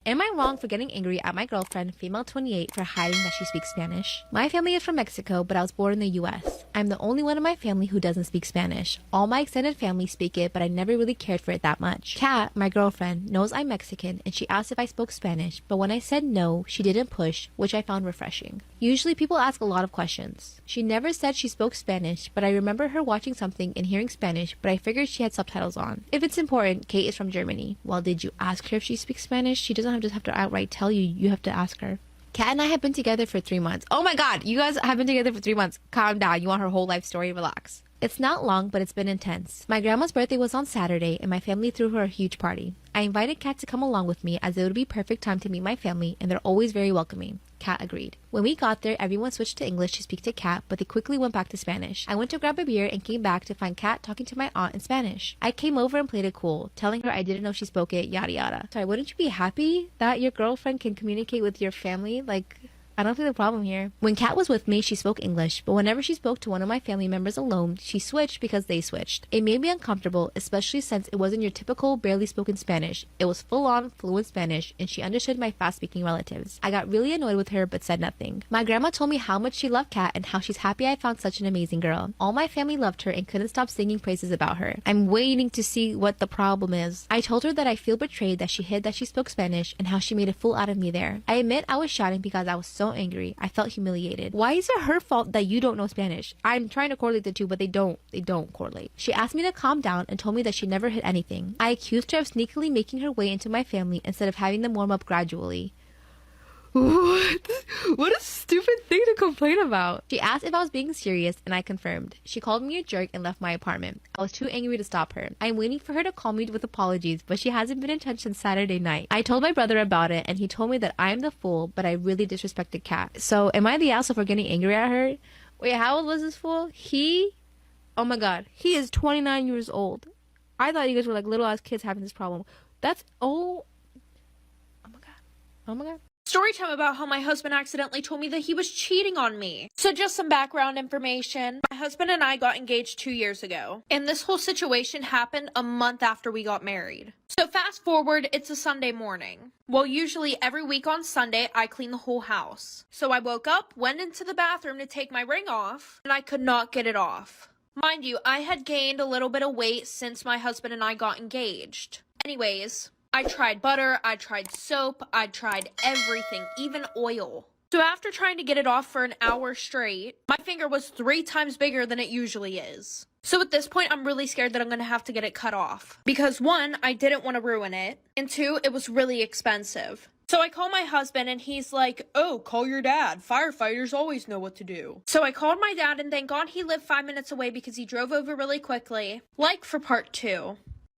Am I wrong for getting angry at my girlfriend, female 28, for hiding that she speaks Spanish? My family is from Mexico, but I was born in the US. I'm the only one in my family who doesn't speak Spanish. All my extended family speak it, but I never really cared for it that much. Kat, my girlfriend, knows I'm Mexican, and she asked if I spoke Spanish, but when I said no, she didn't push, which I found refreshing. Usually people ask a lot of questions. She never said she spoke Spanish, but I remember her watching something and hearing Spanish, but I figured she had subtitles on. If it's important, Kate is from Germany. Well, did you ask her if she speaks Spanish? She doesn't just have to outright tell you. You have to ask her. Kat and I have been together for 3 months. Oh my god, you guys have been together for 3 months. Calm down. You want her whole life story? Relax. It's not long, but it's been intense. My grandma's birthday was on Saturday, and my family threw her a huge party. I invited Kat to come along with me as it would be perfect time to meet my family, and they're always very welcoming. Kat agreed. When we got there, everyone switched to English to speak to Kat, but they quickly went back to Spanish. I went to grab a beer and came back to find Kat talking to my aunt in Spanish. I came over and played it cool, telling her I didn't know she spoke it, yada yada. Sorry, wouldn't you be happy that your girlfriend can communicate with your family? Like, I don't see the problem here. When Kat was with me, she spoke English, but whenever she spoke to one of my family members alone, she switched because they switched. It made me uncomfortable, especially since it wasn't your typical barely spoken Spanish. It was full-on fluent Spanish, and she understood my fast-speaking relatives. I got really annoyed with her, but said nothing. My grandma told me how much she loved Kat and how she's happy I found such an amazing girl. All my family loved her and couldn't stop singing praises about her. I'm waiting to see what the problem is. I told her that I feel betrayed that she hid that she spoke Spanish and how she made a fool out of me there. I admit I was shouting because I was so angry. I felt humiliated. Why is it her fault that you don't know Spanish? I'm trying to correlate the two, but they don't correlate. She asked me to calm down and told me that she never hid anything. I accused her of sneakily making her way into my family instead of having them warm up gradually. What a stupid thing to complain about. She asked if I was being serious, and I confirmed. She called me a jerk and left my apartment. I was too angry to stop her. I'm waiting for her to call me with apologies, but she hasn't been in touch since Saturday night. I told my brother about it, and he told me that I am the fool, but I really disrespected Kat. So am I the asshole for getting angry at her? Wait, how old was this fool? Oh my god, he is 29 years old. I thought you guys were like little ass kids having this problem. Oh my god. Oh my god. Story time about how my husband accidentally told me that he was cheating on me. So just some background information. My husband and I got engaged 2 years ago, and this whole situation happened a month after we got married. So fast forward, it's a Sunday morning. Well, usually every week on Sunday, I clean the whole house. So I woke up, went into the bathroom to take my ring off, and I could not get it off. Mind you, I had gained a little bit of weight since my husband and I got engaged. Anyways, I tried butter, I tried soap, I tried everything, even oil. So after trying to get it off for an hour straight, my finger was 3 times bigger than it usually is. So at this point, I'm really scared that I'm going to have to get it cut off. Because 1, I didn't want to ruin it, and 2, it was really expensive. So I call my husband and he's like, "Oh, call your dad. Firefighters always know what to do." So I called my dad, and thank God he lived 5 minutes away because he drove over really quickly. Like for part 2.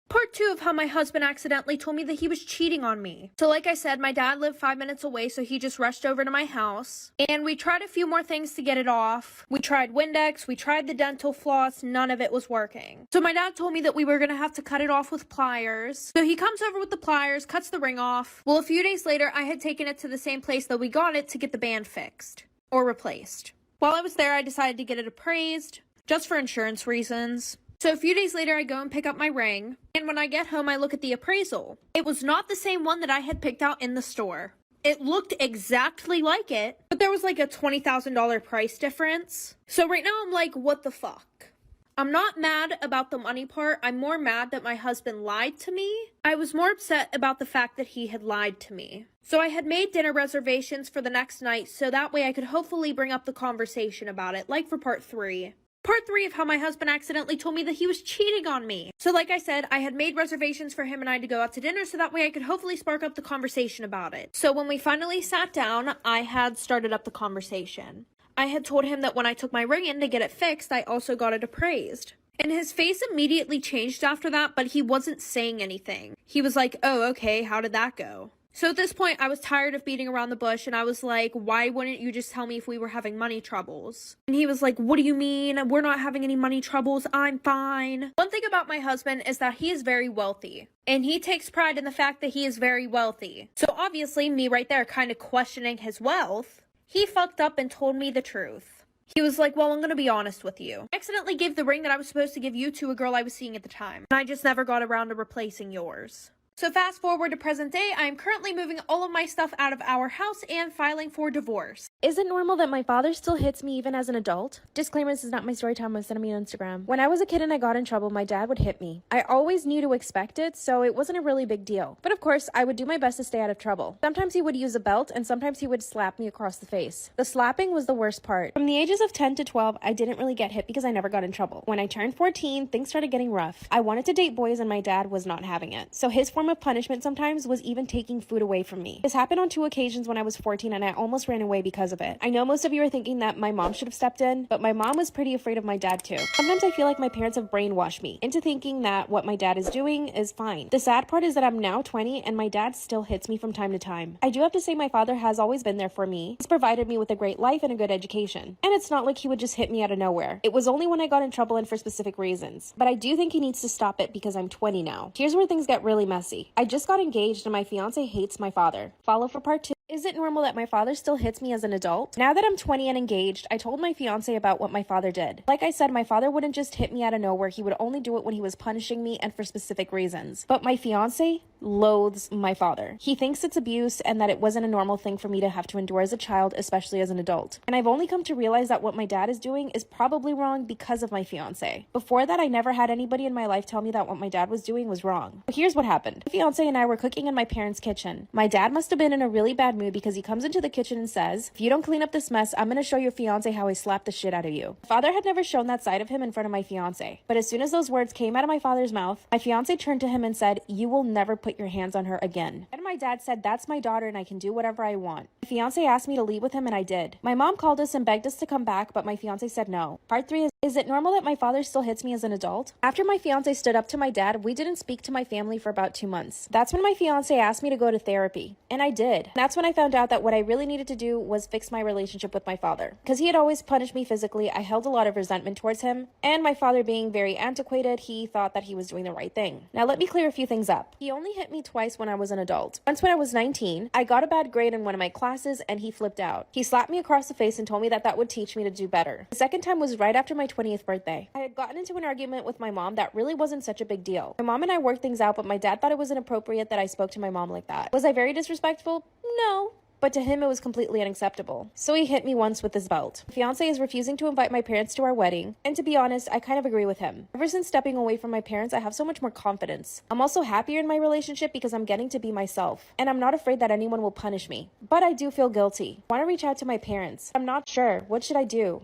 Part 2 of how my husband accidentally told me that he was cheating on me. So like I said, my dad lived 5 minutes away, so he just rushed over to my house. And we tried a few more things to get it off. We tried Windex, we tried the dental floss, none of it was working. So my dad told me that we were going to have to cut it off with pliers. So he comes over with the pliers, cuts the ring off. Well, a few days later, I had taken it to the same place that we got it to get the band fixed. Or replaced. While I was there, I decided to get it appraised, just for insurance reasons. So a few days later, I go and pick up my ring, and when I get home, I look at the appraisal. It was not the same one that I had picked out in the store. It looked exactly like it, but there was like a $20,000 price difference. So right now, I'm like, what the fuck? I'm not mad about the money part. I'm more mad that my husband lied to me. I was more upset about the fact that he had lied to me. So I had made dinner reservations for the next night, so that way I could hopefully bring up the conversation about it, like for part 3. Part 3 of how my husband accidentally told me that he was cheating on me. So like I said, I had made reservations for him and I to go out to dinner so that way I could hopefully spark up the conversation about it. So when we finally sat down, I had started up the conversation. I had told him that when I took my ring in to get it fixed, I also got it appraised. And his face immediately changed after that, but he wasn't saying anything. He was like, "Oh, okay, how did that go?" So at this point, I was tired of beating around the bush, and I was like, "Why wouldn't you just tell me if we were having money troubles?" And he was like, "What do you mean? We're not having any money troubles. I'm fine." One thing about my husband is that he is very wealthy, and he takes pride in the fact that he is very wealthy. So obviously, me right there kind of questioning his wealth, he fucked up and told me the truth. He was like, "Well, I'm gonna be honest with you. I accidentally gave the ring that I was supposed to give you to a girl I was seeing at the time, and I just never got around to replacing yours." So fast forward to present day, I am currently moving all of my stuff out of our house and filing for divorce. Is it normal that my father still hits me even as an adult? Disclaimer, this is not my story time. I'm sending me on Instagram. When I was a kid and I got in trouble, my dad would hit me. I always knew to expect it, so it wasn't a really big deal. But of course, I would do my best to stay out of trouble. Sometimes he would use a belt and sometimes he would slap me across the face. The slapping was the worst part. From the ages of 10 to 12, I didn't really get hit because I never got in trouble. When I turned 14, things started getting rough. I wanted to date boys and my dad was not having it. So his form of punishment sometimes was even taking food away from me. This happened on 2 occasions when I was 14 and I almost ran away because of it. I know most of you are thinking that my mom should have stepped in, but my mom was pretty afraid of my dad too. Sometimes I feel like my parents have brainwashed me into thinking that what my dad is doing is fine. The sad part is that I'm now 20 and my dad still hits me from time to time. I do have to say my father has always been there for me. He's provided me with a great life and a good education. And it's not like he would just hit me out of nowhere. It was only when I got in trouble and for specific reasons. But I do think he needs to stop it because I'm 20 now. Here's where things get really messy. I just got engaged and my fiance hates my father. Follow for part 2. Is it normal that my father still hits me as an adult? Now that I'm 20 and engaged, I told my fiance about what my father did. Like I said, my father wouldn't just hit me out of nowhere. He would only do it when he was punishing me and for specific reasons. But my fiance loathes my father. He thinks it's abuse and that it wasn't a normal thing for me to have to endure as a child, especially as an adult. And I've only come to realize that what my dad is doing is probably wrong because of my fiance. Before that, I never had anybody in my life tell me that what my dad was doing was wrong. But here's what happened. My fiance and I were cooking in my parents' kitchen. My dad must have been in a really bad mood because he comes into the kitchen and says, "If you don't clean up this mess, I'm gonna show your fiance how I slap the shit out of you." My father had never shown that side of him in front of my fiance. But as soon as those words came out of my father's mouth, my fiance turned to him and said, "You will never put your hands on her again." And my dad said, "That's my daughter and I can do whatever I want." My fiance asked me to leave with him and I did. My mom called us and begged us to come back, but my fiance said no. Part 3 is it normal that my father still hits me as an adult? After my fiance stood up to my dad, we didn't speak to my family for about 2 months. That's when my fiance asked me to go to therapy. And I did. That's when I found out that what I really needed to do was fix my relationship with my father. Because he had always punished me physically, I held a lot of resentment towards him. And my father being very antiquated, he thought that he was doing the right thing. Now let me clear a few things up. He only hit me twice when I was an adult. Once when I was 19, I got a bad grade in one of my classes and he flipped out. He slapped me across the face and told me that that would teach me to do better. The second time was right after my 20th birthday. I had gotten into an argument with my mom that really wasn't such a big deal. My mom and I worked things out, but my dad thought it was inappropriate that I spoke to my mom like that. Was I very disrespectful? No. But to him, it was completely unacceptable. So he hit me once with his belt. My fiance is refusing to invite my parents to our wedding. And to be honest, I kind of agree with him. Ever since stepping away from my parents, I have so much more confidence. I'm also happier in my relationship because I'm getting to be myself. And I'm not afraid that anyone will punish me. But I do feel guilty. I want to reach out to my parents. I'm not sure. What should I do?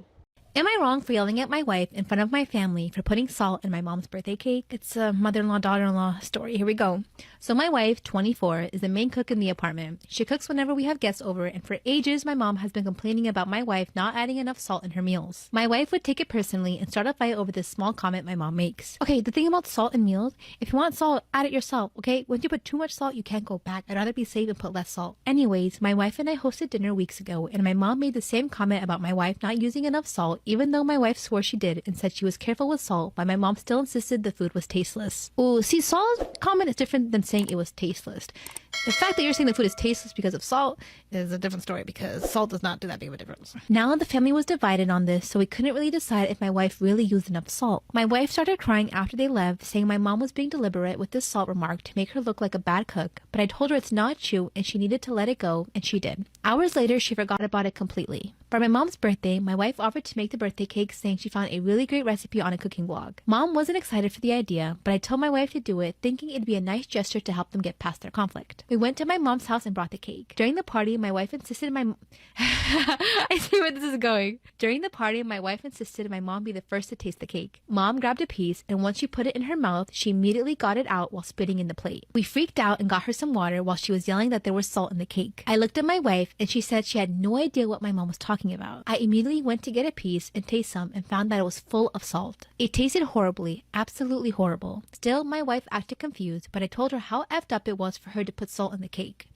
Am I wrong for yelling at my wife in front of my family for putting salt in my mom's birthday cake? It's a mother-in-law, daughter-in-law story. Here we go. So my wife, 24, is the main cook in the apartment. She cooks whenever we have guests over, and for ages, my mom has been complaining about my wife not adding enough salt in her meals. My wife would take it personally and start a fight over this small comment my mom makes. Okay, the thing about salt in meals, if you want salt, add it yourself, okay? When you put too much salt, you can't go back. I'd rather be safe and put less salt. Anyways, my wife and I hosted dinner weeks ago, and my mom made the same comment about my wife not using enough salt, even though my wife swore she did and said she was careful with salt, but my mom still insisted the food was tasteless. Ooh, see, salt comment is different than saying it was tasteless. The fact that you're saying the food is tasteless because of salt is a different story because salt does not do that big of a difference. Now the family was divided on this, so we couldn't really decide if my wife really used enough salt. My wife started crying after they left, saying my mom was being deliberate with this salt remark to make her look like a bad cook, but I told her it's not true and she needed to let it go, and she did. Hours later, she forgot about it completely. For my mom's birthday, my wife offered to make the birthday cake, saying she found a really great recipe on a cooking blog. Mom wasn't excited for the idea, but I told my wife to do it, thinking it'd be a nice gesture to help them get past their conflict. We went to my mom's house and brought the cake. During the party, my wife insisted I see where this is going. During the party, my wife insisted my mom be the first to taste the cake. Mom grabbed a piece, and once she put it in her mouth, she immediately got it out while spitting in the plate. We freaked out and got her some water while she was yelling that there was salt in the cake. I looked at my wife, and she said she had no idea what my mom was talking about. I immediately went to get a piece and taste some and found that it was full of salt. It tasted horribly, absolutely horrible. Still, my wife acted confused, but I told her how effed up it was for her to put salt in the cake.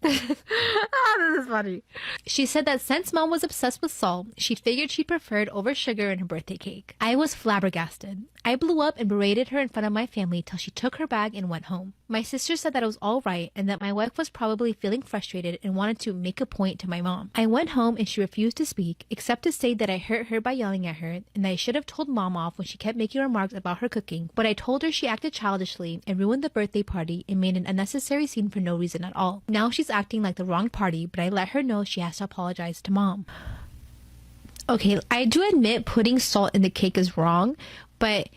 This is funny. She said that since mom was obsessed with salt, she figured she preferred over sugar in her birthday cake. I was flabbergasted. I blew up and berated her in front of my family till she took her bag and went home. My sister said that it was all right and that my wife was probably feeling frustrated and wanted to make a point to my mom. I went home and she refused to speak, except to say that I hurt her by yelling at her and that I should have told mom off when she kept making remarks about her cooking, but I told her she acted childishly and ruined the birthday party and made an unnecessary scene for no reason at all. Now she's acting like the wrong party, but I let her know she has to apologize to mom. Okay, I do admit putting salt in the cake is wrong, but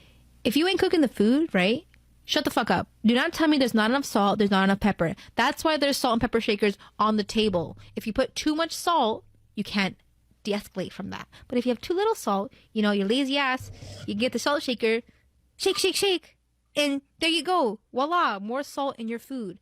if you ain't cooking the food, right? Shut the fuck up. Do not tell me there's not enough salt, there's not enough pepper. That's why there's salt and pepper shakers on the table. If you put too much salt, you can't de-escalate from that. But if you have too little salt, you know, your lazy ass, you get the salt shaker, shake, shake, shake, and there you go. Voila, more salt in your food.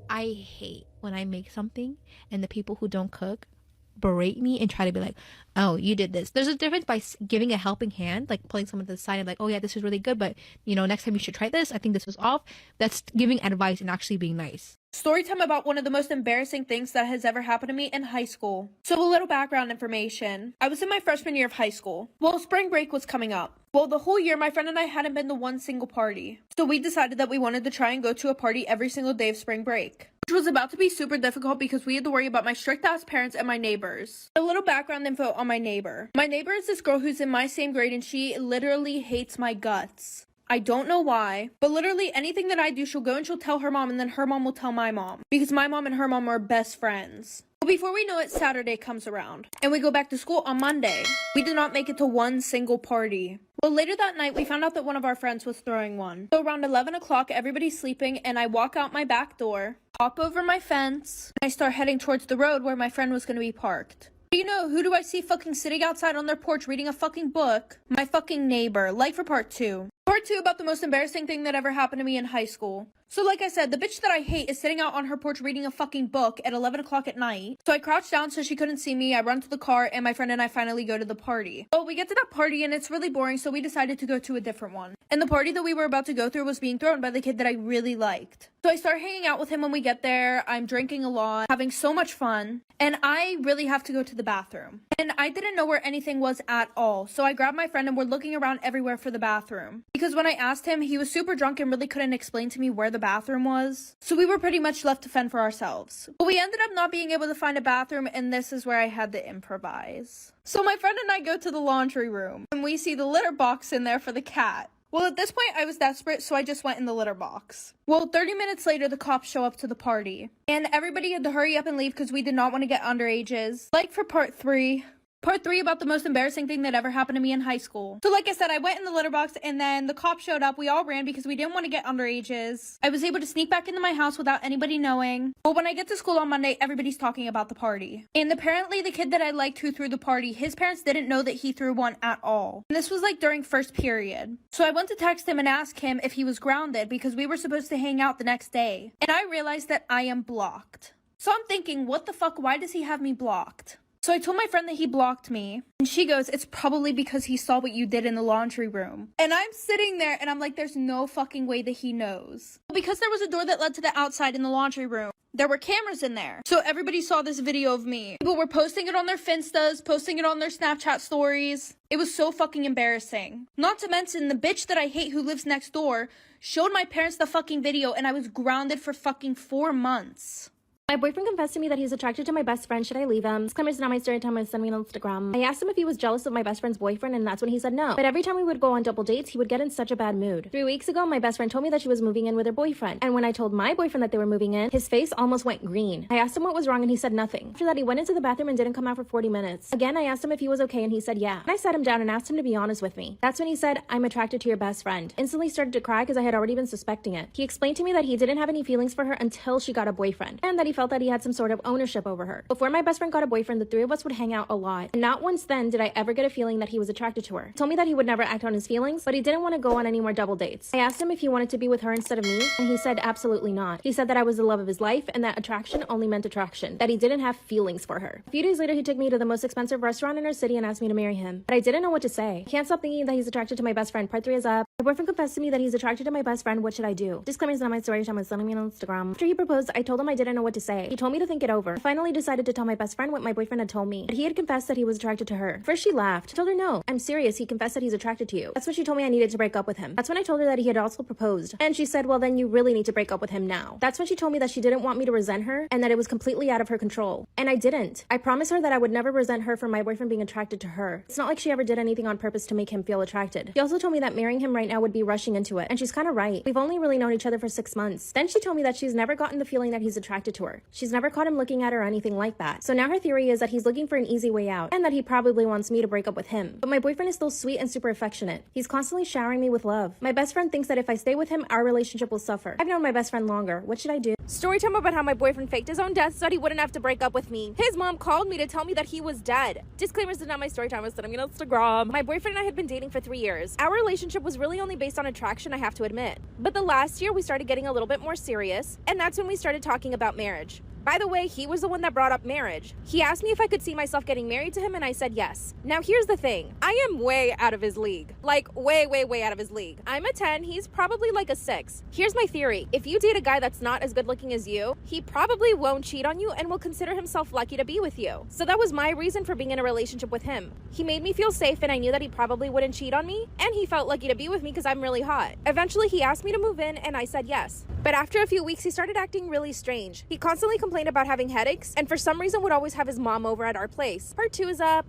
I hate when I make something and the people who don't cook berate me and try to be like, oh, you did this. There's a difference by giving a helping hand, like pulling someone to the side and like, oh yeah, this is really good, but you know, next time you should try this. I think this was off. That's giving advice and actually being nice. Story time about one of the most embarrassing things that has ever happened to me in high school. So a little background information. I was in my freshman year of high school. Well, spring break was coming up. Well, the whole year, my friend and I hadn't been to one single party. So we decided that we wanted to try and go to a party every single day of spring break, which was about to be super difficult because we had to worry about my strict-ass parents and my neighbors. A little background info on my neighbor. My neighbor is this girl who's in my same grade and she literally hates my guts. I don't know why, but literally anything that I do, she'll go and she'll tell her mom and then her mom will tell my mom because my mom and her mom are best friends. But before we know it, Saturday comes around and we go back to school on Monday. We did not make it to one single party. Well, later that night, we found out that one of our friends was throwing one. So around 11 o'clock, everybody's sleeping and I walk out my back door, hop over my fence, and I start heading towards the road where my friend was going to be parked. You know, who do I see fucking sitting outside on their porch reading a fucking book? My fucking neighbor. Life for part 2. Part 2 about the most embarrassing thing that ever happened to me in high school. So like I said, the bitch that I hate is sitting out on her porch reading a fucking book at 11 o'clock at night. So I crouch down so she couldn't see me. I run to the car and my friend and I finally go to the party. Well, we get to that party and it's really boring, so we decided to go to a different one. And the party that we were about to go through was being thrown by the kid that I really liked. So I start hanging out with him when we get there. I'm drinking a lot, having so much fun, and I really have to go to the bathroom. And I didn't know where anything was at all. So I grabbed my friend and we're looking around everywhere for the bathroom. Because when I asked him, he was super drunk and really couldn't explain to me where the bathroom was. So we were pretty much left to fend for ourselves. But we ended up not being able to find a bathroom, and this is where I had to improvise. So my friend and I go to the laundry room and we see the litter box in there for the cat. Well, at this point, I was desperate, so I just went in the litter box. Well, 30 minutes later, the cops show up to the party. And everybody had to hurry up and leave because we did not want to get underages. Like for part 3. Part 3 about the most embarrassing thing that ever happened to me in high school. So like I said, I went in the litter box and then the cops showed up. We all ran because we didn't want to get underages. I was able to sneak back into my house without anybody knowing. But when I get to school on Monday, everybody's talking about the party. And apparently the kid that I liked who threw the party, his parents didn't know that he threw one at all. And this was like during first period. So I went to text him and ask him if he was grounded because we were supposed to hang out the next day. And I realized that I am blocked. So I'm thinking, what the fuck? Why does he have me blocked? So I told my friend that he blocked me, and she goes, it's probably because he saw what you did in the laundry room. And I'm sitting there and I'm like, there's no fucking way that he knows. Because there was a door that led to the outside in the laundry room, there were cameras in there. So everybody saw this video of me. People were posting it on their Finstas, posting it on their Snapchat stories. It was so fucking embarrassing. Not to mention the bitch that I hate who lives next door showed my parents the fucking video and I was grounded for fucking 4 months. My boyfriend confessed to me that he's attracted to my best friend. Should I leave him? Disclaimer's not my story time. I send me on Instagram. I asked him if he was jealous of my best friend's boyfriend, and that's when he said no. But every time we would go on double dates, he would get in such a bad mood. 3 weeks ago, my best friend told me that she was moving in with her boyfriend. And when I told my boyfriend that they were moving in, his face almost went green. I asked him what was wrong and he said nothing. After that, he went into the bathroom and didn't come out for 40 minutes. Again, I asked him if he was okay and he said yeah. And I sat him down and asked him to be honest with me. That's when he said, I'm attracted to your best friend. Instantly started to cry because I had already been suspecting it. He explained to me that he didn't have any feelings for her until she got a boyfriend, and that he felt that he had some sort of ownership over her. Before my best friend got a boyfriend, the 3 of us would hang out a lot. And not once then did I ever get a feeling that he was attracted to her. He told me that he would never act on his feelings, but he didn't want to go on any more double dates. I asked him if he wanted to be with her instead of me, and he said absolutely not. He said that I was the love of his life and that attraction only meant attraction, that he didn't have feelings for her. A few days later, he took me to the most expensive restaurant in our city and asked me to marry him. But I didn't know what to say. I can't stop thinking that he's attracted to my best friend. Part 3 is up. My boyfriend confessed to me that he's attracted to my best friend. What should I do? Disclaimer is not my story time. Was sending me on Instagram. After he proposed, I told him I didn't know what to say. He told me to think it over. I finally decided to tell my best friend what my boyfriend had told me. That he had confessed that he was attracted to her. First she laughed. I told her no. I'm serious. He confessed that he's attracted to you. That's when she told me I needed to break up with him. That's when I told her that he had also proposed. And she said, well then you really need to break up with him now. That's when she told me that she didn't want me to resent her and that it was completely out of her control. And I didn't. I promised her that I would never resent her for my boyfriend being attracted to her. It's not like she ever did anything on purpose to make him feel attracted. She also told me that marrying him right now would be rushing into it. And she's kind of right. We've only really known each other for 6 months. Then she told me that she's never gotten the feeling that he's attracted to her. She's never caught him looking at her or anything like that. So now her theory is that he's looking for an easy way out and that he probably wants me to break up with him. But my boyfriend is still sweet and super affectionate. He's constantly showering me with love. My best friend thinks that if I stay with him, our relationship will suffer. I've known my best friend longer. What should I do? Story time about how my boyfriend faked his own death so that he wouldn't have to break up with me. His mom called me to tell me that he was dead. Disclaimers is not my story time. I was sending me on Instagram. My boyfriend and I had been dating for 3 years. Our relationship was really only based on attraction, I have to admit. But the last year we started getting a little bit more serious, and that's when we started talking about marriage. By the way, he was the one that brought up marriage. He asked me if I could see myself getting married to him, and I said yes. Now here's the thing. I am way out of his league. Like way out of his league. I'm a 10, he's probably like a 6. Here's my theory. If you date a guy that's not as good looking as you, he probably won't cheat on you and will consider himself lucky to be with you. So that was my reason for being in a relationship with him. He made me feel safe and I knew that he probably wouldn't cheat on me, and he felt lucky to be with me because I'm really hot. Eventually he asked me to move in and I said yes. But after a few weeks, he started acting really strange. He constantly complained about having headaches, and for some reason would always have his mom over at our place. Part 2 is up.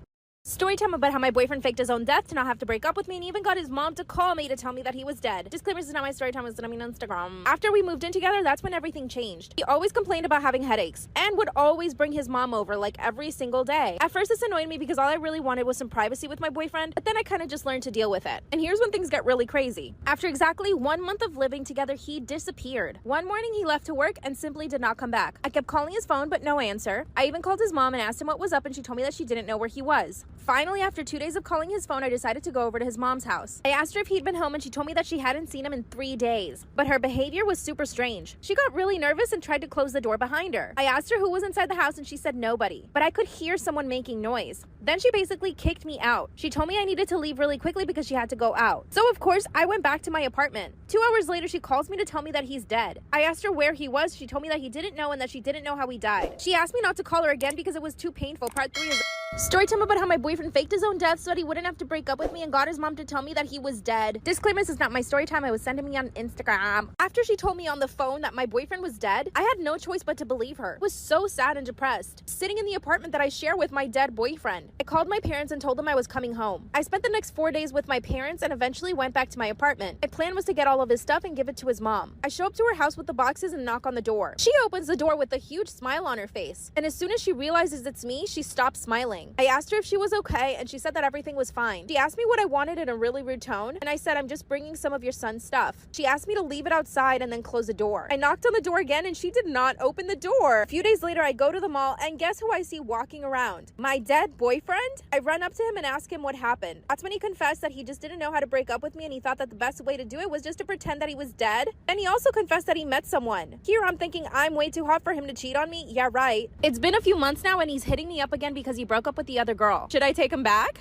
Story time about how my boyfriend faked his own death to not have to break up with me and even got his mom to call me to tell me that he was dead. Disclaimers is not my story time. Was on Instagram. After we moved in together, that's when everything changed. He always complained about having headaches and would always bring his mom over like every single day. At first this annoyed me because all I really wanted was some privacy with my boyfriend, but then I kind of just learned to deal with it. And here's when things get really crazy. After exactly 1 month of living together, he disappeared. One morning he left to work and simply did not come back. I kept calling his phone but no answer. I even called his mom and asked him what was up, and she told me that she didn't know where he was. Finally, after 2 days of calling his phone, I decided to go over to his mom's house. I asked her if he'd been home and she told me that she hadn't seen him in 3 days. But her behavior was super strange. She got really nervous and tried to close the door behind her. I asked her who was inside the house and she said nobody. But I could hear someone making noise. Then she basically kicked me out. She told me I needed to leave really quickly because she had to go out. So of course, I went back to my apartment. 2 hours later, she calls me to tell me that he's dead. I asked her where he was. She told me that he didn't know and that she didn't know how he died. She asked me not to call her again because it was too painful. Part 3 is story time about how my boyfriend faked his own death so that he wouldn't have to break up with me and got his mom to tell me that he was dead. Disclaimer, this is not my story time. I was sending me on Instagram. After she told me on the phone that my boyfriend was dead, I had no choice but to believe her. I was so sad and depressed, sitting in the apartment that I share with my dead boyfriend. I called my parents and told them I was coming home. I spent the next 4 days with my parents and eventually went back to my apartment. My plan was to get all of his stuff and give it to his mom. I show up to her house with the boxes and knock on the door. She opens the door with a huge smile on her face, and as soon as she realizes it's me, she stops smiling. I asked her if she was okay, and she said that everything was fine. She asked me what I wanted in a really rude tone, and I said, I'm just bringing some of your son's stuff. She asked me to leave it outside and then close the door. I knocked on the door again, and she did not open the door. A few days later, I go to the mall, and guess who I see walking around? My dead boyfriend? I run up to him and ask him what happened. That's when he confessed that he just didn't know how to break up with me, and he thought that the best way to do it was just to pretend that he was dead. And he also confessed that he met someone. Here I'm thinking I'm way too hot for him to cheat on me. Yeah, right. It's been a few months now, and he's hitting me up again because he broke up with the other girl. Should I take him back?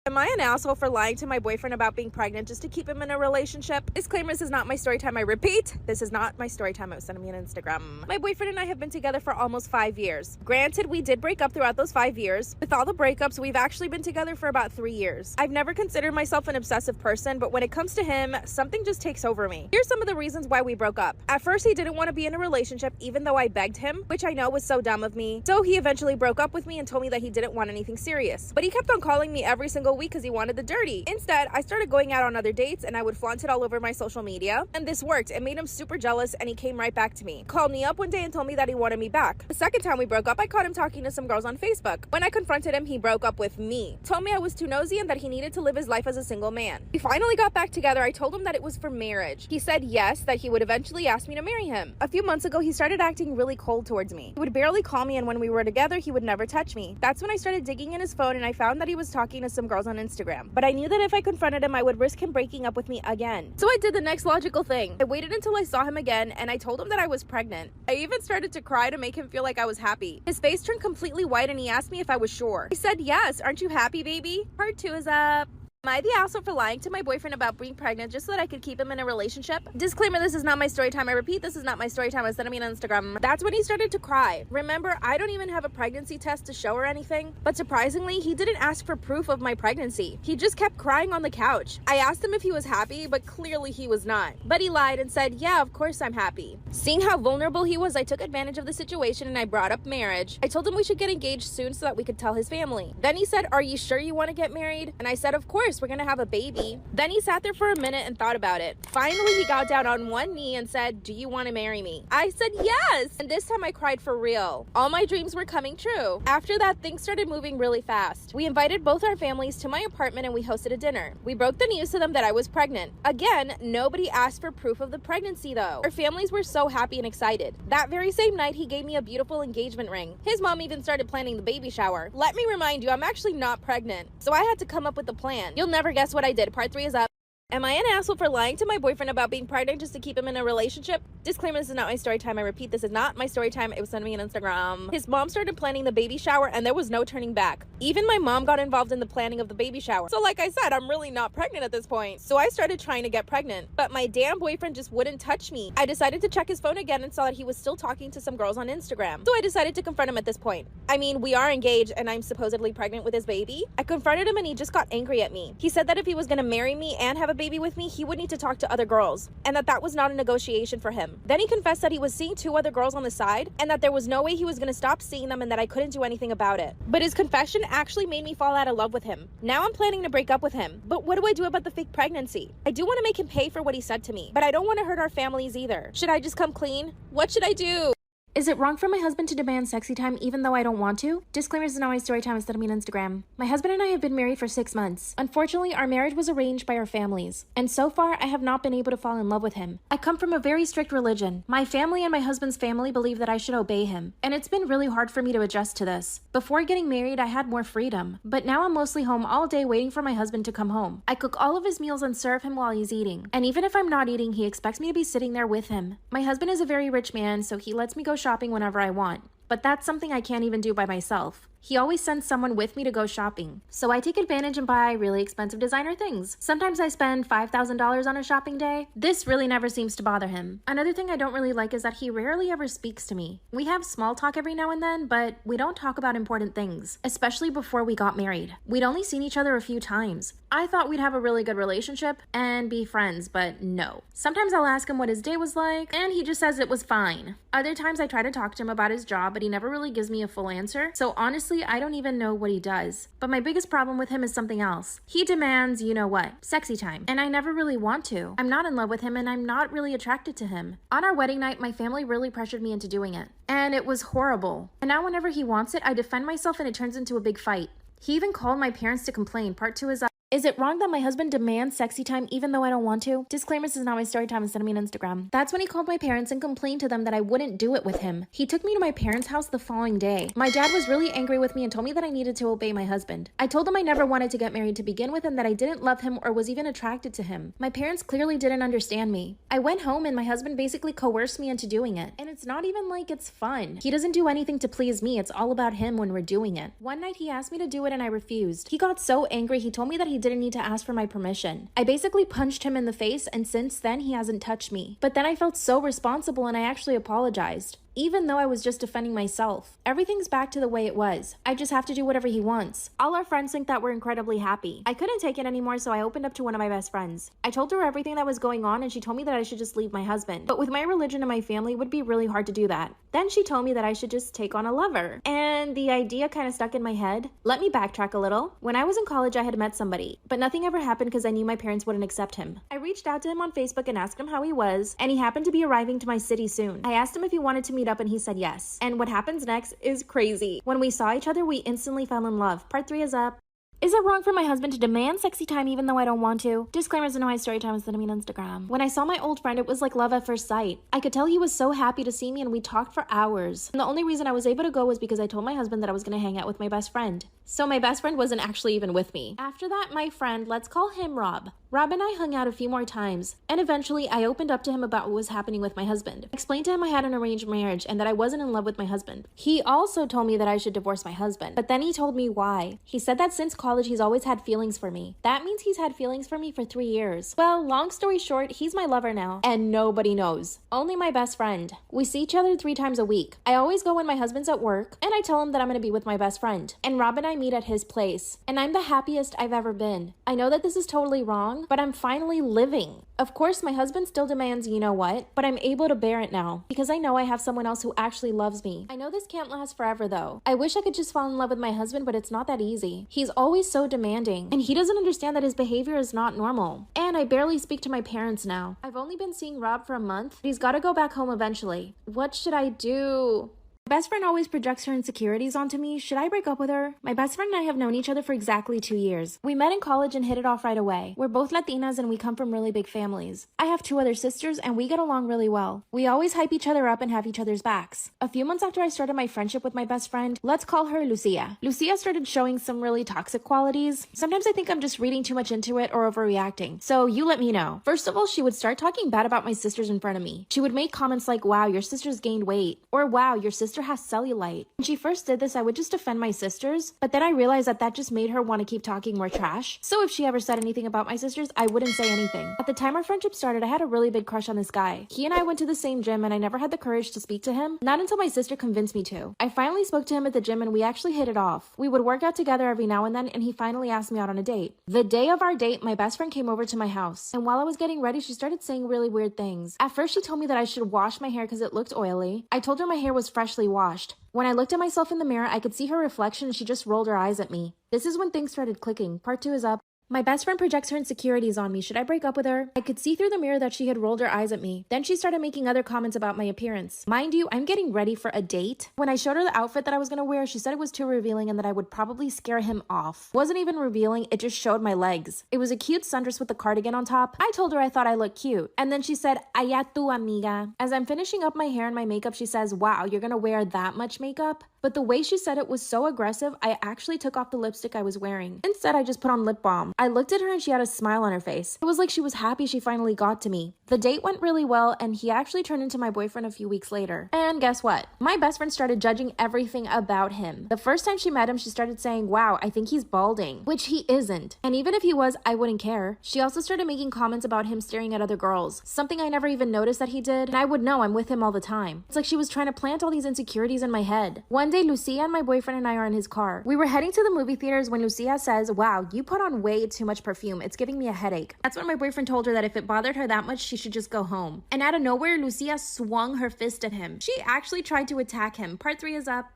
Am I an asshole for lying to my boyfriend about being pregnant just to keep him in a relationship? Disclaimer, this is not my story time. I repeat, this is not my story time. I was sending me on Instagram. My boyfriend and I have been together for almost 5 years. Granted, we did break up throughout those 5 years. With all the breakups, we've actually been together for about 3 years. I've never considered myself an obsessive person, but when it comes to him, something just takes over me. Here's some of the reasons why we broke up. At first, he didn't want to be in a relationship even though I begged him, which I know was so dumb of me. So he eventually broke up with me and told me that he didn't want anything serious. But he kept on calling me every single week because he wanted the dirty. Instead, I started going out on other dates and I would flaunt it all over my social media. And this worked. It made him super jealous and he came right back to me. Called me up one day and told me that he wanted me back. The second time we broke up, I caught him talking to some girls on Facebook. When I confronted him, he broke up with me. Told me I was too nosy and that he needed to live his life as a single man. We finally got back together. I told him that it was for marriage. He said yes, that he would eventually ask me to marry him. A few months ago, he started acting really cold towards me. He would barely call me, and when we were together, he would never touch me. That's when I started digging in his phone and I found that he was talking to some girls on Instagram. But I knew that if I confronted him, I would risk him breaking up with me again. So I did the next logical thing. I waited until I saw him again and I told him that I was pregnant. I even started to cry to make him feel like I was happy. His face turned completely white and he asked me if I was sure. I said yes. Aren't you happy, baby? Part 2 is up. Am I the asshole for lying to my boyfriend about being pregnant just so that I could keep him in a relationship? Disclaimer, this is not my story time. I repeat, this is not my story time. I sent me on Instagram. That's when he started to cry. Remember, I don't even have a pregnancy test to show or anything. But surprisingly, he didn't ask for proof of my pregnancy. He just kept crying on the couch. I asked him if he was happy, but clearly he was not. But he lied and said, yeah, of course I'm happy. Seeing how vulnerable he was, I took advantage of the situation and I brought up marriage. I told him we should get engaged soon so that we could tell his family. Then he said, are you sure you want to get married? And I said, of course, we're gonna have a baby. Then he sat there for a minute and thought about it. Finally, he got down on one knee and said, do you want to marry me? I said yes! And this time I cried for real. All my dreams were coming true. After that, things started moving really fast. We invited both our families to my apartment and we hosted a dinner. We broke the news to them that I was pregnant. Again, nobody asked for proof of the pregnancy though. Our families were so happy and excited. That very same night, he gave me a beautiful engagement ring. His mom even started planning the baby shower. Let me remind you, I'm actually not pregnant. So I had to come up with a plan. You'll never guess what I did. Part 3 is up. Am I an asshole for lying to my boyfriend about being pregnant just to keep him in a relationship? Disclaimer, this is not my story time. I repeat, this is not my story time. It was sent me on Instagram. His mom started planning the baby shower and there was no turning back. Even my mom got involved in the planning of the baby shower. So like I said, I'm really not pregnant at this point. So I started trying to get pregnant, but my damn boyfriend just wouldn't touch me. I decided to check his phone again and saw that he was still talking to some girls on Instagram. So I decided to confront him at this point. I mean, we are engaged and I'm supposedly pregnant with his baby. I confronted him and he just got angry at me. He said that if he was gonna marry me and have a baby with me, he would need to talk to other girls and that was not a negotiation for him. Then he confessed that he was seeing 2 other girls on the side and that there was no way he was going to stop seeing them and that I couldn't do anything about it. But his confession actually made me fall out of love with him. Now I'm planning to break up with him. But what do I do about the fake pregnancy? I do want to make him pay for what he said to me, but I don't want to hurt our families either. Should I just come clean? What should I do? Is it wrong for my husband to demand sexy time even though I don't want to? Disclaimer, this is not my story time instead of me on Instagram. My husband and I have been married for 6 months. Unfortunately, our marriage was arranged by our families. And so far, I have not been able to fall in love with him. I come from a very strict religion. My family and my husband's family believe that I should obey him. And it's been really hard for me to adjust to this. Before getting married, I had more freedom. But now I'm mostly home all day waiting for my husband to come home. I cook all of his meals and serve him while he's eating. And even if I'm not eating, he expects me to be sitting there with him. My husband is a very rich man, so he lets me go shopping whenever I want. But that's something I can't even do by myself. He always sends someone with me to go shopping. So I take advantage and buy really expensive designer things. Sometimes I spend $5,000 on a shopping day. This really never seems to bother him. Another thing I don't really like is that he rarely ever speaks to me. We have small talk every now and then, but we don't talk about important things, especially before we got married. We'd only seen each other a few times. I thought we'd have a really good relationship and be friends, but no. Sometimes I'll ask him what his day was like, and he just says it was fine. Other times I try to talk to him about his job, but he never really gives me a full answer. So honestly, I don't even know what he does. But my biggest problem with him is something else. He demands, you know what, sexy time. And I never really want to. I'm not in love with him and I'm not really attracted to him. On our wedding night, my family really pressured me into doing it. And it was horrible. And now whenever he wants it, I defend myself and it turns into a big fight. He even called my parents to complain. Part 2 is up. Is it wrong that my husband demands sexy time even though I don't want to? Disclaimer, this is not my story time instead of me on Instagram. That's when he called my parents and complained to them that I wouldn't do it with him. He took me to my parents' house the following day. My dad was really angry with me and told me that I needed to obey my husband. I told him I never wanted to get married to begin with and that I didn't love him or was even attracted to him. My parents clearly didn't understand me. I went home and my husband basically coerced me into doing it. And it's not even like it's fun. He doesn't do anything to please me. It's all about him when we're doing it. One night he asked me to do it and I refused. He got so angry he told me that he didn't need to ask for my permission. I basically punched him in the face and since then he hasn't touched me. But then I felt so responsible and I actually apologized. Even though I was just defending myself. Everything's back to the way it was. I just have to do whatever he wants. All our friends think that we're incredibly happy. I couldn't take it anymore, so I opened up to one of my best friends. I told her everything that was going on and she told me that I should just leave my husband. But with my religion and my family, it would be really hard to do that. Then she told me that I should just take on a lover. And the idea kind of stuck in my head. Let me backtrack a little. When I was in college, I had met somebody, but nothing ever happened because I knew my parents wouldn't accept him. I reached out to him on Facebook and asked him how he was, and he happened to be arriving to my city soon. I asked him if he wanted to meet up and he said yes. And what happens next is crazy. When we saw each other, we instantly fell in love. Part 3 is up. Is it wrong for my husband to demand sexy time even though I don't want to? Disclaimers in my story time instead of me on Instagram. When I saw my old friend, it was like love at first sight. I could tell he was so happy to see me and we talked for hours. And the only reason I was able to go was because I told my husband that I was going to hang out with my best friend. So my best friend wasn't actually even with me. After that, my friend, let's call him Rob. Rob and I hung out a few more times, and eventually I opened up to him about what was happening with my husband. I explained to him I had an arranged marriage and that I wasn't in love with my husband. He also told me that I should divorce my husband, but then he told me why. He said that since college he's always had feelings for me. That means he's had feelings for me for 3 years. Well, long story short, he's my lover now, and nobody knows. Only my best friend. We see each other 3 times a week. I always go when my husband's at work, and I tell him that I'm gonna be with my best friend. And Rob and I meet at his place, and I'm the happiest I've ever been. I know that this is totally wrong, but I'm finally living. Of course, my husband still demands you know what, but I'm able to bear it now because I know I have someone else who actually loves me. I know this can't last forever though. I wish I could just fall in love with my husband, but it's not that easy. He's always so demanding, and he doesn't understand that his behavior is not normal. And I barely speak to my parents now. I've only been seeing Rob for a month, but he's gotta go back home eventually. What should I do? My best friend always projects her insecurities onto me. Should I break up with her? My best friend and I have known each other for exactly 2 years. We met in college and hit it off right away. We're both Latinas and we come from really big families. I have 2 other sisters and we get along really well. We always hype each other up and have each other's backs. A few months after I started my friendship with my best friend, let's call her Lucia. Lucia started showing some really toxic qualities. Sometimes I think I'm just reading too much into it or overreacting. So you let me know. First of all, she would start talking bad about my sisters in front of me. She would make comments like, wow, your sister's gained weight, or wow, your sister has cellulite. When she first did this, I would just defend my sisters, but then I realized that just made her want to keep talking more trash. So if she ever said anything about my sisters, I wouldn't say anything. At the time our friendship started, I had a really big crush on this guy. He and I went to the same gym and I never had the courage to speak to him, not until my sister convinced me to. I finally spoke to him at the gym and we actually hit it off. We would work out together every now and then and he finally asked me out on a date. The day of our date, my best friend came over to my house, and while I was getting ready, she started saying really weird things. At first she told me that I should wash my hair because it looked oily. I told her my hair was freshly washed. When I looked at myself in the mirror, I could see her reflection and she just rolled her eyes at me. This is when things started clicking. Part 2 is up. My best friend projects her insecurities on me. Should I break up with her? I could see through the mirror that she had rolled her eyes at me. Then she started making other comments about my appearance. Mind you, I'm getting ready for a date. When I showed her the outfit that I was gonna wear, she said it was too revealing and that I would probably scare him off. It wasn't even revealing, it just showed my legs. It was a cute sundress with a cardigan on top. I told her I thought I looked cute. And then she said, allá tu amiga. As I'm finishing up my hair and my makeup, she says, wow, you're gonna wear that much makeup? But the way she said it was so aggressive, I actually took off the lipstick I was wearing. Instead, I just put on lip balm. I looked at her and she had a smile on her face. It was like she was happy she finally got to me. The date went really well and he actually turned into my boyfriend a few weeks later. And guess what? My best friend started judging everything about him. The first time she met him, she started saying, wow, I think he's balding, which he isn't. And even if he was, I wouldn't care. She also started making comments about him staring at other girls, something I never even noticed that he did, and I would know I'm with him all the time. It's like she was trying to plant all these insecurities in my head. One day, Lucia and my boyfriend and I are in his car. We were heading to the movie theaters when Lucia says, wow, you put on way too much perfume. It's giving me a headache. That's when my boyfriend told her that if it bothered her that much, she should just go home. And out of nowhere, Lucia swung her fist at him. She actually tried to attack him. Part 3 is up.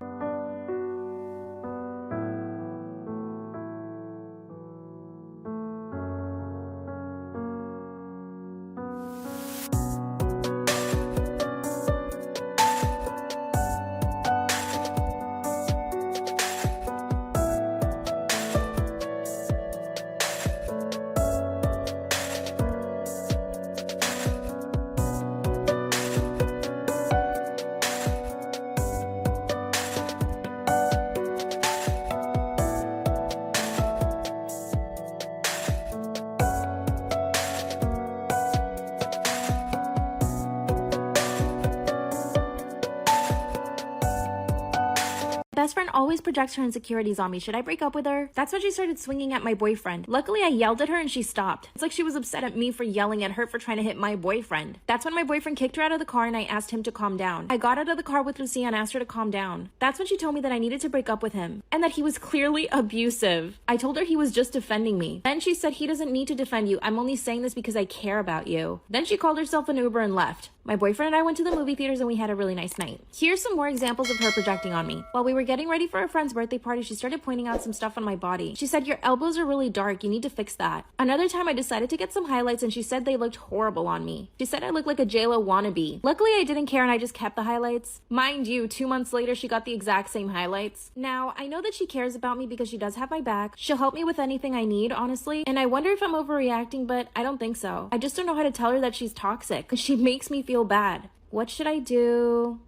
Best friend always projects her insecurities on me. Should I break up with her? That's when she started swinging at my boyfriend. Luckily, I yelled at her and she stopped. It's like she was upset at me for yelling at her for trying to hit my boyfriend. That's when my boyfriend kicked her out of the car and I asked him to calm down. I got out of the car with Lucia and asked her to calm down. That's when she told me that I needed to break up with him and that he was clearly abusive. I told her he was just defending me. Then she said he doesn't need to defend you. I'm only saying this because I care about you. Then she called herself an Uber and left. My boyfriend and I went to the movie theaters and we had a really nice night. Here's some more examples of her projecting on me. While we were getting ready for a friend's birthday party, she started pointing out some stuff on my body. She said, your elbows are really dark. You need to fix that. Another time I decided to get some highlights and she said they looked horrible on me. She said I looked like a JLo wannabe. Luckily, I didn't care and I just kept the highlights. Mind you, 2 months later, she got the exact same highlights. Now, I know that she cares about me because she does have my back. She'll help me with anything I need, honestly. And I wonder if I'm overreacting, but I don't think so. I just don't know how to tell her that she's toxic. She makes me feel bad. What should I do?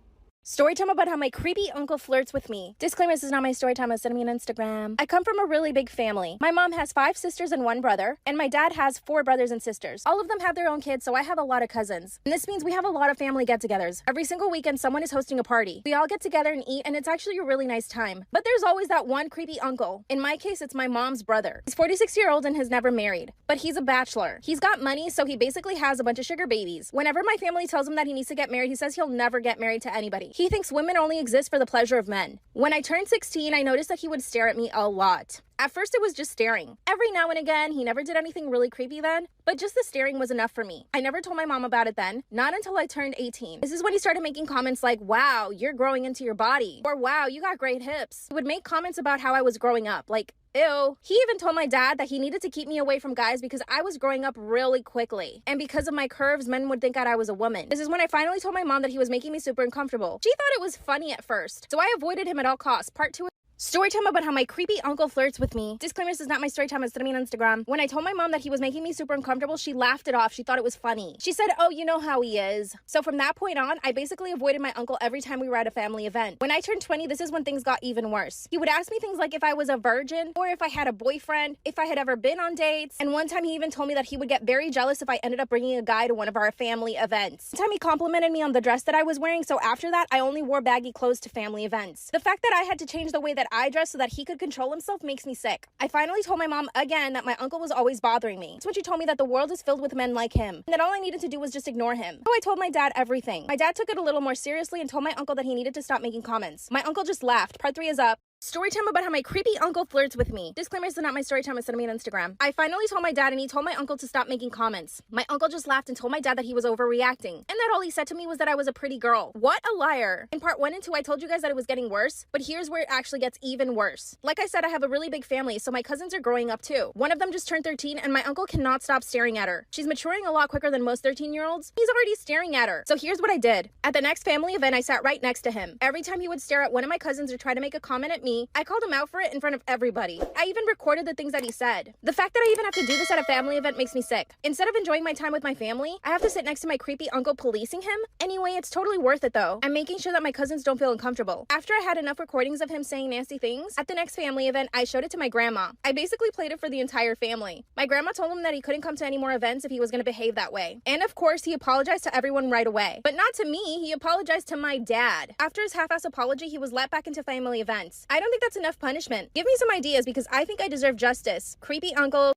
Story time about how my creepy uncle flirts with me. Disclaimer, this is not my story time. I was sending me on Instagram. I come from a really big family. My mom has 5 sisters and 1 brother, and my dad has 4 brothers and sisters. All of them have their own kids, so I have a lot of cousins. And this means we have a lot of family get-togethers. Every single weekend, someone is hosting a party. We all get together and eat, and it's actually a really nice time. But there's always that one creepy uncle. In my case, it's my mom's brother. He's 46-year-old and has never married, but he's a bachelor. He's got money, so he basically has a bunch of sugar babies. Whenever my family tells him that he needs to get married, he says he'll never get married to anybody. He thinks women only exist for the pleasure of men. When I turned 16, I noticed that he would stare at me a lot. At first, it was just staring. Every now and again, he never did anything really creepy then, but just the staring was enough for me. I never told my mom about it then, not until I turned 18. This is when he started making comments like, wow, you're growing into your body, or wow, you got great hips. He would make comments about how I was growing up, like, ew. He even told my dad that he needed to keep me away from guys because I was growing up really quickly. And because of my curves, men would think that I was a woman. This is when I finally told my mom that he was making me super uncomfortable. She thought it was funny at first, so I avoided him at all costs. Part 2. Story time about how my creepy uncle flirts with me. Disclaimer, this is not my story time. I was sending me on Instagram. When I told my mom that he was making me super uncomfortable, she laughed it off. She thought it was funny. She said, oh, you know how he is. So from that point on, I basically avoided my uncle every time we were at a family event. When I turned 20, this is when things got even worse. He would ask me things like if I was a virgin, or if I had a boyfriend, if I had ever been on dates. And one time he even told me that he would get very jealous if I ended up bringing a guy to one of our family events. One time he complimented me on the dress that I was wearing, so after that, I only wore baggy clothes to family events. The fact that I had to change the way that I dressed so that he could control himself makes me sick. I finally told my mom again that my uncle was always bothering me. That's when she told me that the world is filled with men like him, and that all I needed to do was just ignore him. So I told my dad everything. My dad took it a little more seriously and told my uncle that he needed to stop making comments. My uncle just laughed. Part 3 is up. Story time about how my creepy uncle flirts with me. Disclaimer, this is not my story time. I sent me on Instagram. I finally told my dad and he told my uncle to stop making comments. My uncle just laughed and told my dad that he was overreacting, and that all he said to me was that I was a pretty girl. What a liar. In part 1 and 2, I told you guys that it was getting worse, but here's where it actually gets even worse. Like I said, I have a really big family, so my cousins are growing up too. One of them just turned 13 and my uncle cannot stop staring at her. She's maturing a lot quicker than most 13-year-olds. He's already staring at her. So here's what I did. At the next family event, I sat right next to him. Every time he would stare at one of my cousins or try to make a comment at me, I called him out for it in front of everybody. I even recorded the things that he said. The fact that I even have to do this at a family event makes me sick. Instead of enjoying my time with my family, I have to sit next to my creepy uncle policing him. Anyway, it's totally worth it though. I'm making sure that my cousins don't feel uncomfortable. After I had enough recordings of him saying nasty things, at the next family event, I showed it to my grandma. I basically played it for the entire family. My grandma told him that he couldn't come to any more events if he was going to behave that way. And of course, he apologized to everyone right away. But not to me, he apologized to my dad. After his half-ass apology, he was let back into family events. I don't think that's enough punishment. Give me some ideas because I think I deserve justice. Creepy uncle.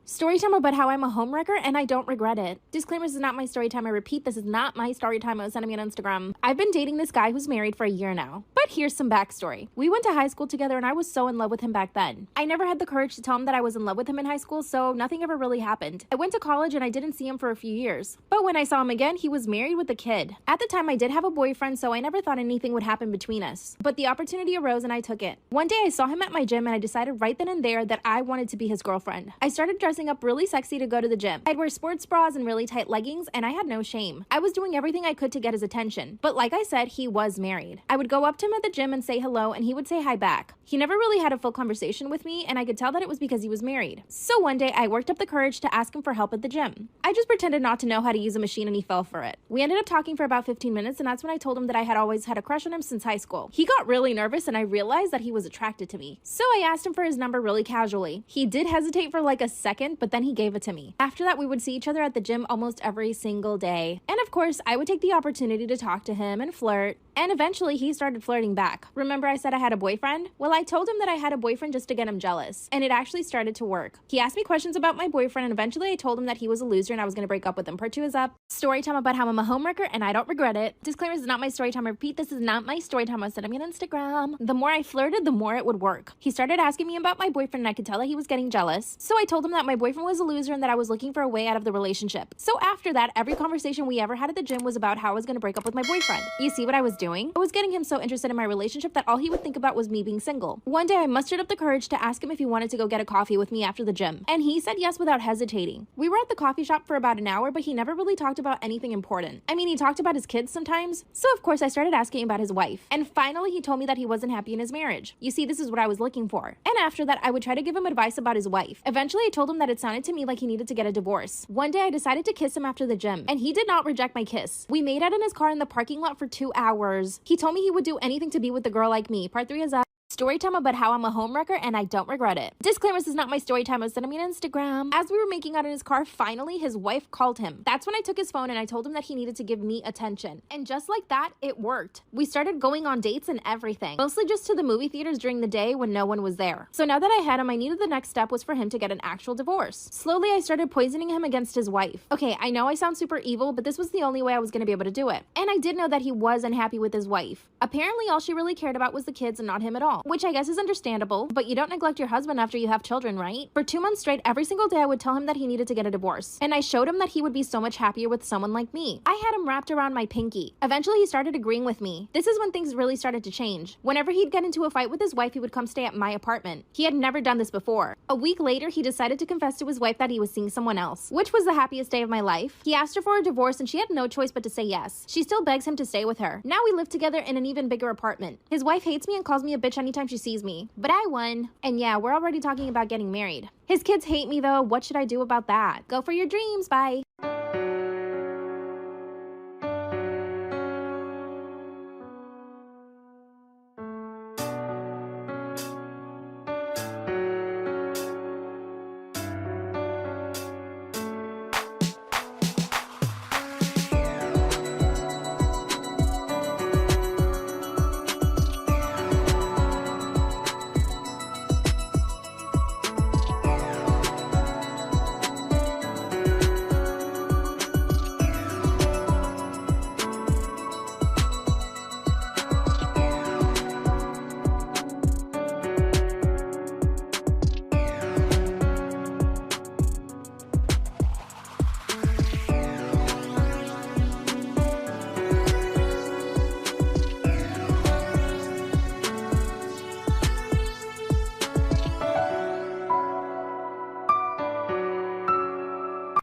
Story time about how I'm a homewrecker and I don't regret it. Disclaimer, this is not my story time. I repeat, this is not my story time. I was sending me on Instagram. I've been dating this guy who's married for a year now. But here's some backstory. We went to high school together and I was so in love with him back then. I never had the courage to tell him that I was in love with him in high school, so nothing ever really happened. I went to college and I didn't see him for a few years. But when I saw him again, he was married with a kid. At the time, I did have a boyfriend, so I never thought anything would happen between us. But the opportunity arose and I took it. One day I saw him at my gym and I decided right then and there that I wanted to be his girlfriend. I started dressing up really sexy to go to the gym. I'd wear sports bras and really tight leggings, and I had no shame. I was doing everything I could to get his attention. But like I said, he was married. I would go up to him at the gym and say hello, and he would say hi back. He never really had a full conversation with me, and I could tell that it was because he was married. So one day, I worked up the courage to ask him for help at the gym. I just pretended not to know how to use a machine, and he fell for it. We ended up talking for about 15 minutes, and that's when I told him that I had always had a crush on him since high school. He got really nervous, and I realized that he was attracted to me. So I asked him for his number really casually. He did hesitate for like a second, boyfriend, but then he gave it to me. After that, we would see each other at the gym almost every single day. And of course, I would take the opportunity to talk to him and flirt. And eventually he started flirting back. Remember I said I had a boyfriend? Well, I told him that I had a boyfriend just to get him jealous. And it actually started to work. He asked me questions about my boyfriend, and eventually I told him that he was a loser and I was going to break up with him. Part 2 is up. Story time about how I'm a homewrecker and I don't regret it. Disclaimer, this is not my story time. I repeat, this is not my story time. I said I'm on Instagram. The more I flirted, the more it would work. He started asking me about my boyfriend and I could tell that he was getting jealous. So I told him that my boyfriend was a loser and that I was looking for a way out of the relationship. So after that, every conversation we ever had at the gym was about how I was going to break up with my boyfriend. You see what I was doing? I was getting him so interested in my relationship that all he would think about was me being single. One day I mustered up the courage to ask him if he wanted to go get a coffee with me after the gym, and he said yes without hesitating. We were at the coffee shop for about an hour, but he never really talked about anything important. I mean, he talked about his kids sometimes, so of course I started asking about his wife, and finally he told me that he wasn't happy in his marriage. You see, this is what I was looking for. And after that, I would try to give him advice about his wife. Eventually I told him that it sounded to me like he needed to get a divorce. One day I decided to kiss him after the gym, and he did not reject my kiss. We made out in his car in the parking lot for 2 hours. He told me he would do anything to be with a girl like me. Part 3 is up. Story time about how I'm a homewrecker and I don't regret it. Disclaimer, this is not my story time. I was sending me on Instagram. As we were making out in his car, finally his wife called him. That's when I took his phone and I told him that he needed to give me attention. And just like that, it worked. We started going on dates and everything. Mostly just to the movie theaters during the day when no one was there. So now that I had him, I knew the next step was for him to get an actual divorce. Slowly, I started poisoning him against his wife. Okay, I know I sound super evil, but this was the only way I was going to be able to do it. And I did know that he was unhappy with his wife. Apparently, all she really cared about was the kids and not him at all, which I guess is understandable, but you don't neglect your husband after you have children, right? For 2 months straight, every single day I would tell him that he needed to get a divorce. And I showed him that he would be so much happier with someone like me. I had him wrapped around my pinky. Eventually, he started agreeing with me. This is when things really started to change. Whenever he'd get into a fight with his wife, he would come stay at my apartment. He had never done this before. A week later, he decided to confess to his wife that he was seeing someone else, which was the happiest day of my life. He asked her for a divorce and she had no choice but to say yes. She still begs him to stay with her. Now we live together in an even bigger apartment. His wife hates me and calls me a bitch anytime she sees me, but I won. And yeah, we're already talking about getting married. His kids hate me though. What should I do about that? Go for your dreams. Bye.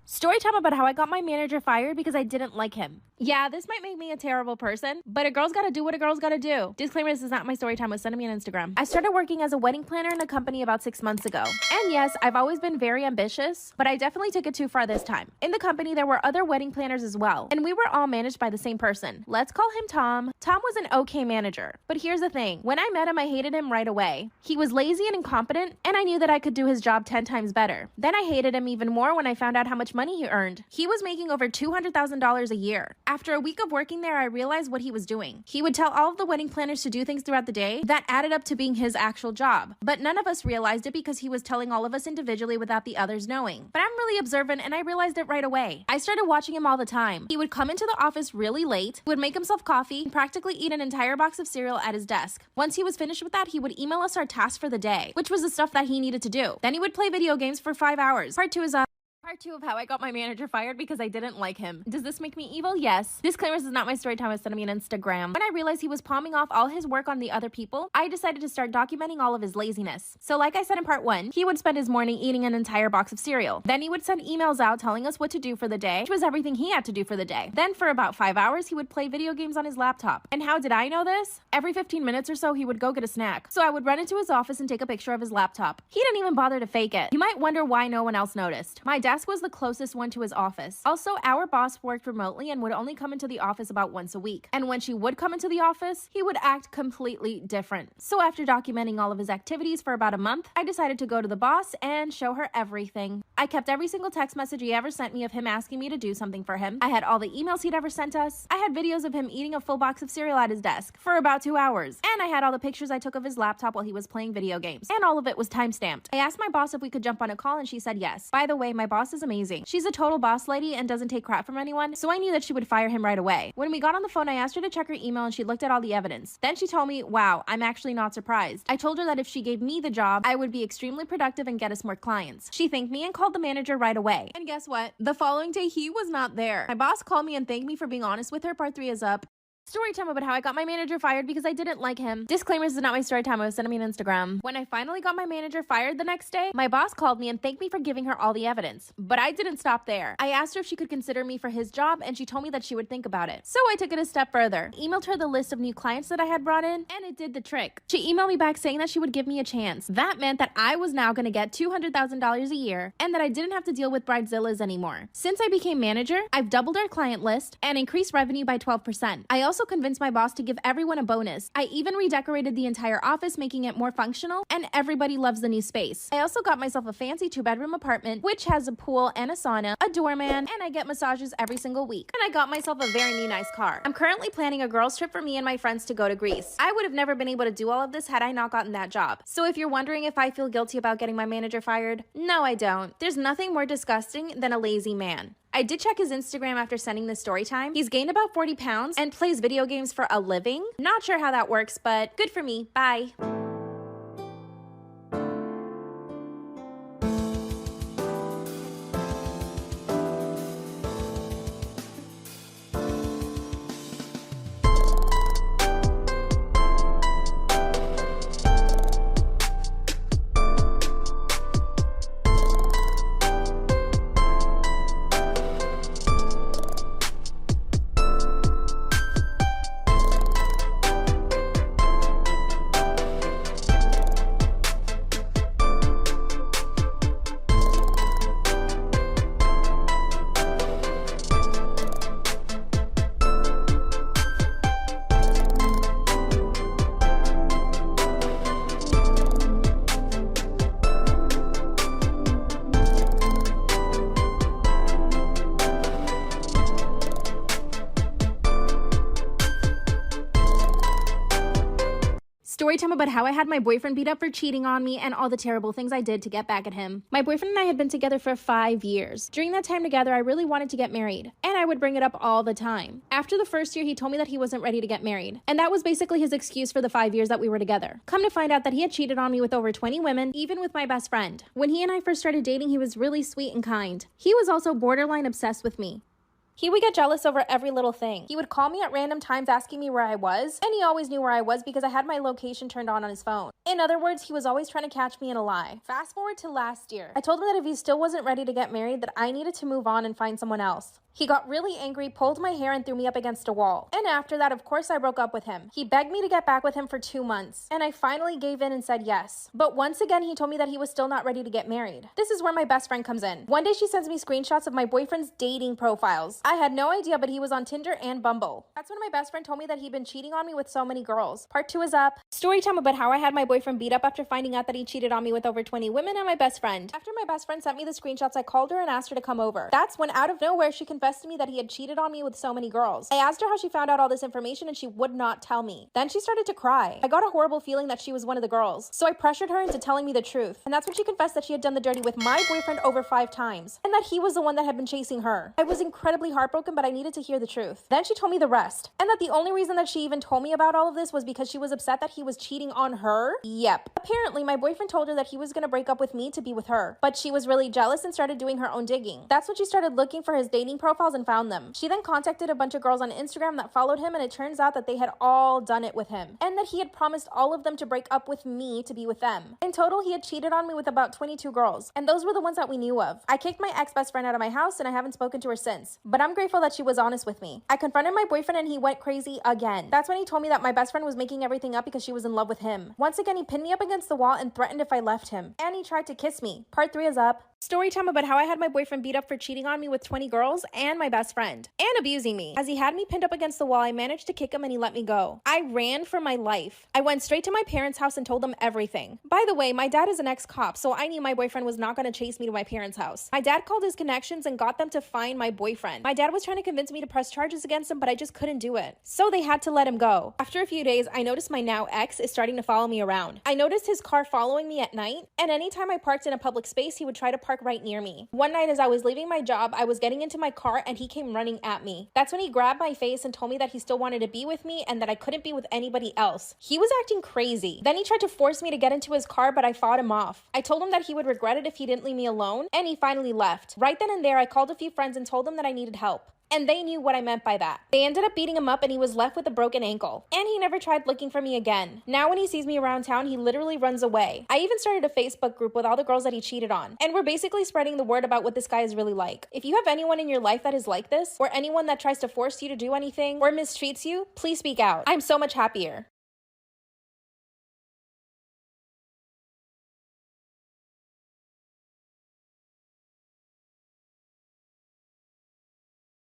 Story time about how I got my manager fired because I didn't like him. Yeah, this might make me a terrible person, but a girl's gotta do what a girl's gotta do. Disclaimer, this is not my story time. Was sending me on Instagram. I started working as a wedding planner in a company about 6 months ago. And yes, I've always been very ambitious, but I definitely took it too far this time. In the company, there were other wedding planners as well, and we were all managed by the same person. Let's call him Tom. Tom was an okay manager, but here's the thing. When I met him, I hated him right away. He was lazy and incompetent, and I knew that I could do his job 10 times better. Then I hated him even more when I found out how much money he earned. He was making over $200,000 a year. After a week of working there, I realized what he was doing. He would tell all of the wedding planners to do things throughout the day that added up to being his actual job. But none of us realized it because he was telling all of us individually without the others knowing. But I'm really observant and I realized it right away. I started watching him all the time. He would come into the office really late, he would make himself coffee, and practically eat an entire box of cereal at his desk. Once he was finished with that, he would email us our tasks for the day, which was the stuff that he needed to do. Then he would play video games for 5 hours. Part 2 is Part 2 of how I got my manager fired because I didn't like him. Does this make me evil? Yes. Disclaimer, this is not my story time. I was sending me on Instagram. When I realized he was palming off all his work on the other people, I decided to start documenting all of his laziness. So like I said in part 1, he would spend his morning eating an entire box of cereal. Then he would send emails out telling us what to do for the day, which was everything he had to do for the day. Then for about 5 hours, he would play video games on his laptop. And how did I know this? Every 15 minutes or so, he would go get a snack. So I would run into his office and take a picture of his laptop. He didn't even bother to fake it. You might wonder why no one else noticed. My desk desk was the closest one to his office. Also, our boss worked remotely and would only come into the office about once a week. And when she would come into the office, he would act completely different. So after documenting all of his activities for about a month, I decided to go to the boss and show her everything. I kept every single text message he ever sent me of him asking me to do something for him. I had all the emails he'd ever sent us. I had videos of him eating a full box of cereal at his desk for about 2 hours. And I had all the pictures I took of his laptop while he was playing video games. And all of it was timestamped. I asked my boss if we could jump on a call and she said yes. By the way, my boss is amazing. She's a total boss lady and doesn't take crap from anyone, so I knew that she would fire him right away. When we got on the phone, I asked her to check her email and she looked at all the evidence. Then she told me, wow, I'm actually not surprised. I told her that if she gave me the job, I would be extremely productive and get us more clients. She thanked me and called the manager right away. And guess what? The following day, he was not there. My boss called me and thanked me for being honest with her. Part 3 is up. Story time about how I got my manager fired because I didn't like him. Disclaimers, this is not my story time. I was sending me an Instagram. When I finally got my manager fired the next day, my boss called me and thanked me for giving her all the evidence. But I didn't stop there. I asked her if she could consider me for his job and she told me that she would think about it. So I took it a step further. Emailed her the list of new clients that I had brought in and it did the trick. She emailed me back saying that she would give me a chance. That meant that I was now going to get $200,000 a year and that I didn't have to deal with bridezillas anymore. Since I became manager, I've doubled our client list and increased revenue by 12%. I also convinced my boss to give everyone a bonus. I even redecorated the entire office, making it more functional, and everybody loves the new space. I also got myself a fancy 2-bedroom apartment, which has a pool and a sauna, a doorman, and I get massages every single week. And I got myself a very new nice car. I'm currently planning a girls trip for me and my friends to go to Greece. I would have never been able to do all of this had I not gotten that job. So if you're wondering if I feel guilty about getting my manager fired, no, I don't. There's nothing more disgusting than a lazy man. I did check his Instagram after sending this story time. He's gained about 40 pounds and plays video games for a living. Not sure how that works, but good for me. Bye. Story time about how I had my boyfriend beat up for cheating on me and all the terrible things I did to get back at him. My boyfriend and I had been together for 5 years. During that time together, I really wanted to get married, and I would bring it up all the time. After the first year, he told me that he wasn't ready to get married, and that was basically his excuse for the 5 years that we were together. Come to find out that he had cheated on me with over 20 women, even with my best friend. When he and I first started dating, he was really sweet and kind. He was also borderline obsessed with me. He would get jealous over every little thing. He would call me at random times asking me where I was, and he always knew where I was because I had my location turned on his phone. In other words, he was always trying to catch me in a lie. Fast forward to last year. I told him that if he still wasn't ready to get married, that I needed to move on and find someone else. He got really angry, pulled my hair, and threw me up against a wall. And after that, of course, I broke up with him. He begged me to get back with him for 2 months, and I finally gave in and said yes. But once again, he told me that he was still not ready to get married. This is where my best friend comes in. One day, she sends me screenshots of my boyfriend's dating profiles. I had no idea, but he was on Tinder and Bumble. That's when my best friend told me that he'd been cheating on me with so many girls. Part 2 is up. Story time about how I had my boyfriend beat up after finding out that he cheated on me with over 20 women and my best friend. After my best friend sent me the screenshots, I called her and asked her to come over. That's when out of nowhere, she confessed to me that he had cheated on me with so many girls. I asked her how she found out all this information and she would not tell me. Then she started to cry. I got a horrible feeling that she was one of the girls. So I pressured her into telling me the truth. And that's when she confessed that she had done the dirty with my boyfriend over 5 times. And that he was the one that had been chasing her. I was incredibly heartbroken, but I needed to hear the truth. Then she told me the rest. And that the only reason that she even told me about all of this was because she was upset that he was cheating on her. Yep. Apparently, my boyfriend told her that he was going to break up with me to be with her. But she was really jealous and started doing her own digging. That's when she started looking for his dating profiles and found them. She then contacted a bunch of girls on Instagram that followed him, and it turns out that they had all done it with him. And that he had promised all of them to break up with me to be with them. In total, he had cheated on me with about 22 girls. And those were the ones that we knew of. I kicked my ex-best friend out of my house and I haven't spoken to her since. But I'm grateful that she was honest with me. I confronted my boyfriend and he went crazy again. That's when he told me that my best friend was making everything up because she was in love with him. Once again, he pinned me up against the wall and threatened if I left him. And he tried to kiss me. Part 3 is up. Story time about how I had my boyfriend beat up for cheating on me with 20 girls and my best friend, and abusing me. As he had me pinned up against the wall, I managed to kick him and he let me go. I ran for my life. I went straight to my parents' house and told them everything. By the way, my dad is an ex-cop, so I knew my boyfriend was not going to chase me to my parents' house. My dad called his connections and got them to find my boyfriend. My dad was trying to convince me to press charges against him, but I just couldn't do it. So they had to let him go. After a few days, I noticed my now ex is starting to follow me around. I noticed his car following me at night, and anytime I parked in a public space, he would try to park right near me. One night as I was leaving my job, I was getting into my car and he came running at me. That's when he grabbed my face and told me that he still wanted to be with me and that I couldn't be with anybody else. He was acting crazy. Then he tried to force me to get into his car, but I fought him off. I told him that he would regret it if he didn't leave me alone, and he finally left. Right then and there, I called a few friends and told them that I needed help. And they knew what I meant by that. They ended up beating him up and he was left with a broken ankle. And he never tried looking for me again. Now when he sees me around town, he literally runs away. I even started a Facebook group with all the girls that he cheated on. And we're basically spreading the word about what this guy is really like. If you have anyone in your life that is like this, or anyone that tries to force you to do anything, or mistreats you, please speak out. I'm so much happier.